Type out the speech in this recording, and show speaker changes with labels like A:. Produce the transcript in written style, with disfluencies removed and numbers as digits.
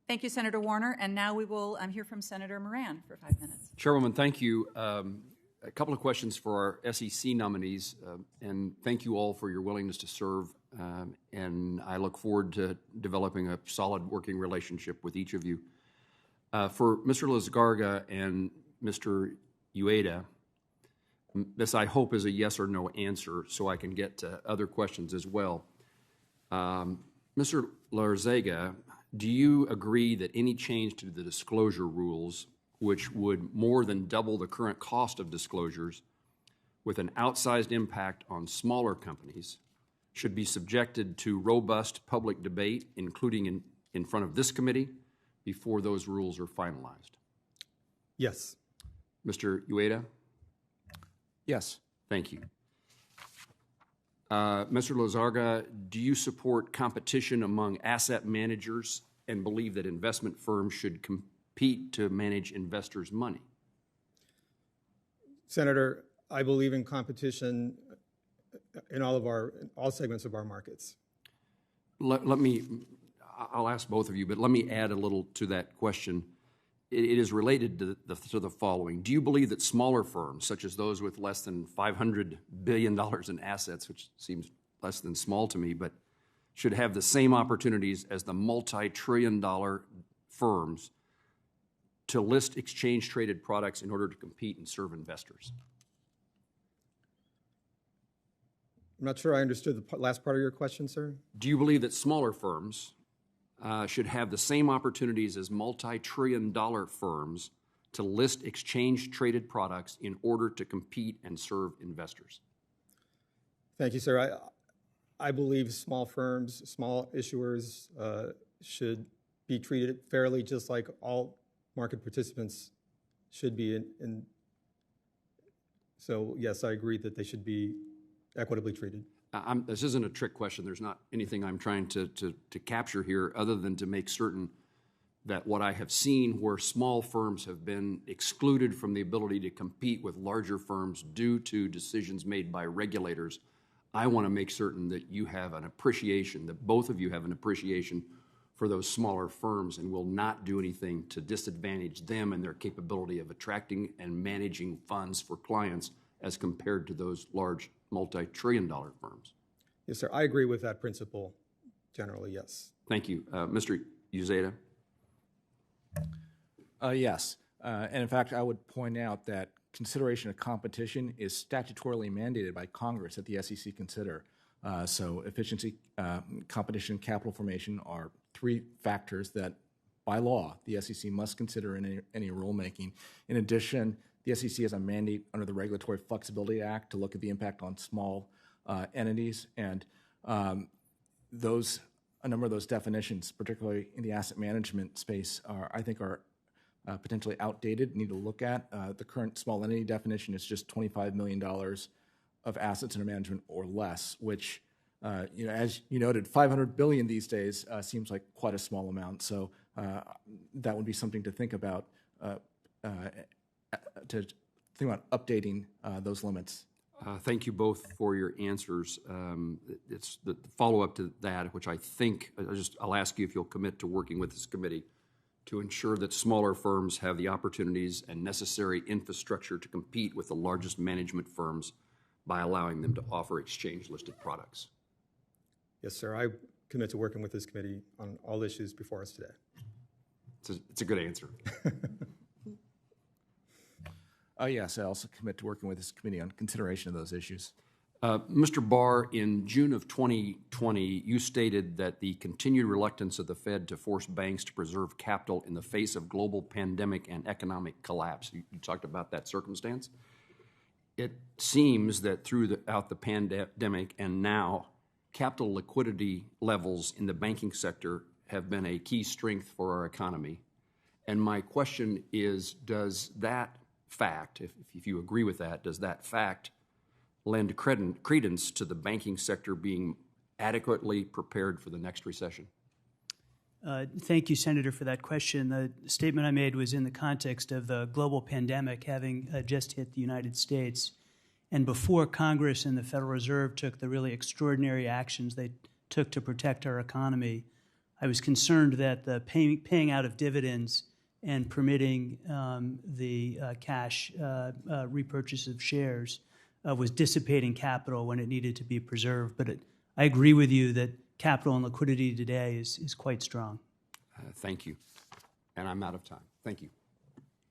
A: Thank you, Senator Warner. And now we will hear from Senator Moran for 5 minutes.
B: Chairwoman, thank you. A couple of questions for our SEC nominees, and thank you all for your willingness to serve. And I look forward to developing a solid working relationship with each of you. For Mr. Lizgarga and Mr. Ueda, this I hope is a yes or no answer, so I can get to other questions as well. Mr. Lizgarga, do you agree that any change to the disclosure rules, which would more than double the current cost of disclosures with an outsized impact on smaller companies, should be subjected to robust public debate, including in front of this committee, before those rules are finalized?
C: Yes.
B: Mr. Ueda?
D: Yes.
B: Thank you. Mr. Lizgarga, do you support competition among asset managers and believe that investment firms should compete to manage investors' money?
C: Senator, I believe in competition in all segments of our markets.
B: I'll ask both of you, but let me add a little to that question. It is related to the following. Do you believe that smaller firms, such as those with less than $500 billion in assets, which seems less than small to me, but should have the same opportunities as the multi-trillion-dollar firms to list exchange-traded products in order to compete and serve investors?
C: I'm not sure I understood the last part of your question, sir.
B: Do you believe that smaller firms should have the same opportunities as multi-trillion-dollar firms to list exchange-traded products in order to compete and serve investors?
C: Thank you, sir. I believe small firms, small issuers should be treated fairly, just like all market participants should be. So, yes, I agree that they should be equitably treated.
B: This isn't a trick question. There's not anything I'm trying to capture here other than to make certain that what I have seen where small firms have been excluded from the ability to compete with larger firms due to decisions made by regulators, I want to make certain that you have an appreciation, that both of you have an appreciation for those smaller firms and will not do anything to disadvantage them and their capability of attracting and managing funds for clients as compared to those large multi-trillion-dollar firms.
C: Yes, sir. I agree with that principle generally, yes.
B: Thank you. Mr. Ueda?
D: Yes. And in fact, I would point out that consideration of competition is statutorily mandated by Congress that the SEC consider. So efficiency, competition, capital formation are three factors that, by law, the SEC must consider in any rulemaking. In addition, the SEC has a mandate under the Regulatory Flexibility Act to look at the impact on small entities, and a number of those definitions, particularly in the asset management space, I think are potentially outdated, need to look at. The current small entity definition is just $25 million of assets under management or less, which, as you noted, $500 billion these days seems like quite a small amount. So that would be something to think about. To think about updating those limits.
B: Thank you both for your answers. It's the follow-up to that, which I think, I'll ask you if you'll commit to working with this committee to ensure that smaller firms have the opportunities and necessary infrastructure to compete with the largest management firms by allowing them to offer exchange-listed products.
C: Yes, sir. I commit to working with this committee on all issues before us today.
B: It's a good answer.
D: Yes, I also commit to working with this committee on consideration of those issues.
B: Mr. Barr, in June of 2020, you stated that the continued reluctance of the Fed to force banks to preserve capital in the face of global pandemic and economic collapse. You talked about that circumstance. It seems that throughout the pandemic and now, capital liquidity levels in the banking sector have been a key strength for our economy. And my question is, does that fact, if you agree with that, does that fact lend credence to the banking sector being adequately prepared for the next recession?
E: Thank you, Senator, for that question. The statement I made was in the context of the global pandemic having just hit the United States, and before Congress and the Federal Reserve took the really extraordinary actions they took to protect our economy. I was concerned that the paying out of dividends and permitting the cash repurchase of shares was dissipating capital when it needed to be preserved. But I agree with you that capital and liquidity today is quite strong.
B: Thank you. And I'm out of time. Thank you.